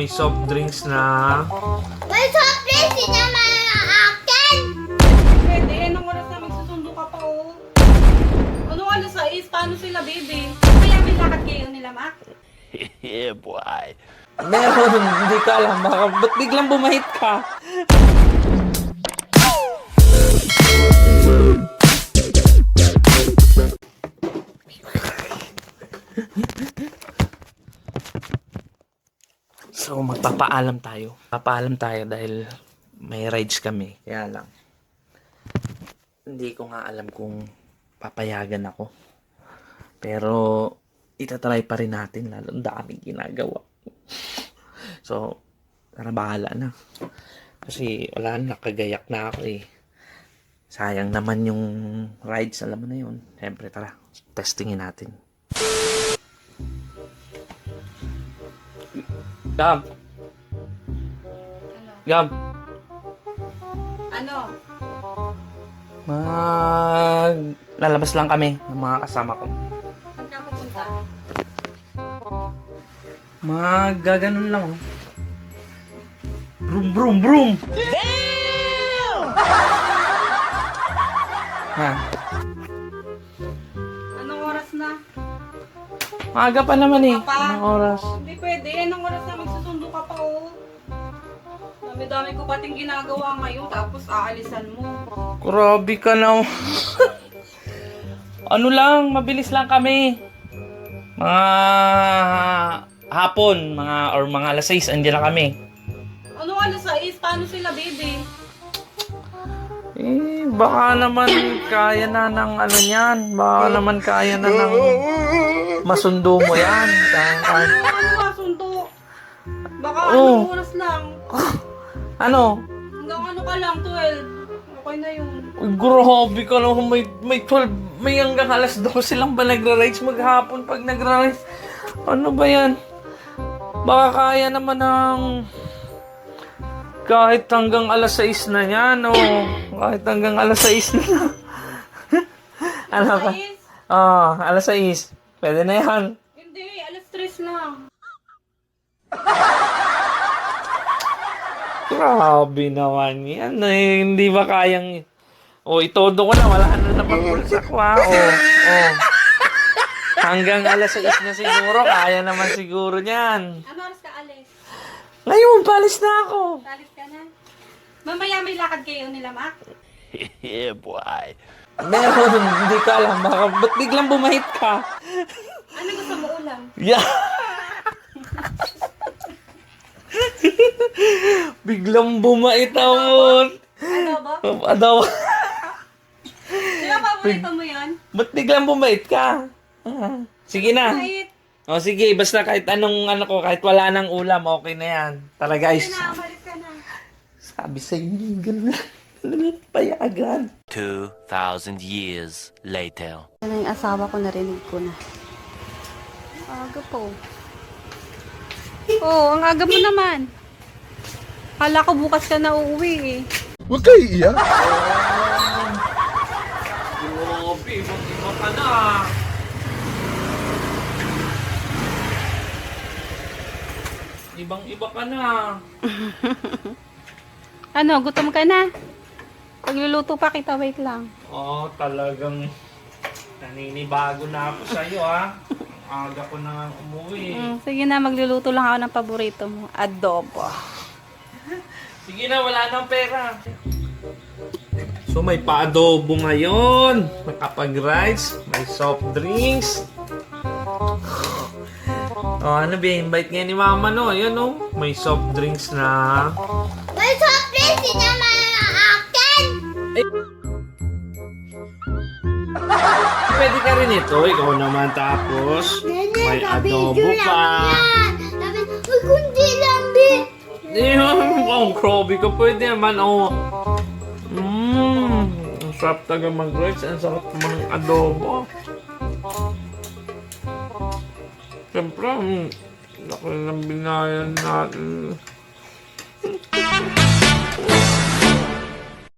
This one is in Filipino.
May soft drinks na. May soft drinks, hindi naman ang akin! Pwede, anong oras na magsusundo ka pa, oh? Anong alas 6? Paano sila, baby? Kaya may lakad kayo nila, Mac? Yeah, boy. Meron, hindi ko alam. Ba't biglang bumahit ka? So, magpapaalam tayo. Papaalam tayo dahil may rides kami. Kaya lang, hindi ko nga alam kung papayagan ako. Pero, itatry pa rin natin. Lalo, ang daming ginagawa. So, tara bahala na. Kasi, wala na, nakagayak na ako eh. Sayang naman yung rides, alam mo na yun. Siyempre, tara, testingin natin. Gab! Ano? Gab! Ano? Lalabas lang kami ng mga kasama ko. Saan ka pupunta? Gaganon lang oh. Brum brum brum! Damn! Ha? Anong oras na? Maaga pa naman eh. Papa? Anong oras? Hindi pwede, anong oras na magsusundo ka pa, oh? Dami-dami ko pating ginagawa ngayon, tapos aalisan mo. Grabe ka na. Ano lang, mabilis lang kami. Mga hapon, mga alas 6, andiyan na kami. Anong alas 6? Paano sila, baby? Eh, baka naman kaya na ng ano yan. Baka naman kaya na ng masundo mo yan. Ano masundo? Baka Oh. anong oras lang? Ano? Hanggang ano ka lang, 12. Okay na yun. Uy, grabe ka na. May 12, may hanggang alas 12 lang ba nagra-rides maghapon pag nagra-rides? Ano ba yan? Baka kaya naman ng kahit hanggang alas 6 na yan, oh. Kahit hanggang alas 6 na. Ano ba? Alas 6. Pwede na yan. Hindi, alas 3 lang. Grabe naman yan. Eh, hindi ba kayang... itodo ko na. Wala na napag-bulsa ko, ha. Hanggang alas 6 na siguro. Kaya naman siguro niyan. Ano oras ka alis? Ngayon, palis na ako. Alis ka na? Mamaya may lakad kayo nila, Mac? Yeah, boy. Meron, hindi ko alam. Ba't biglang bumahit ka? Ano gusto mo ulam? Yeah. Biglang bumait ako. Adobo? Adobo. Di ba paborito mo yan? Ba't biglang bumait ka? Sige na. Wait. Sige, basta kahit anong kahit wala nang ulam, okay na yan. Tara guys. Sige na, umalis ka na. Sabi sa inyo, ganun na payagan. 2,000 years later. Ano yung asawa ko, narinig ko na. Aga po. Oh, ang aga mo naman. Kala ko bukas ka na uuwi eh. Huwag kayo iiyak. Grabe, ibang-iba ka na. Ibang-iba ka na. Ano, gutom ka na? Pagluluto pa kita, wait lang. Talagang naninibago na ako sa'yo, ha? Aga ko na nga umuwi. Sige na, magluluto lang ako ng paborito mo. Adobo. Sige na, wala nang pera. So, may pa-adobo ngayon. Makapag-rides. May soft drinks. Ano ba? Invite nga ni Mama, no? Ayan, no? May soft drinks na. May soft drinks, hindi naman ang akin! Pwede ka rin ito. Ikaw naman tapos. May adobo pa. Sabi, uy, kundi lang, di. Grabe ka. Pwede naman, Ang sarap taga mag-rice. Ang sarap ng adobo. Siyempre, laki ng binayan natin.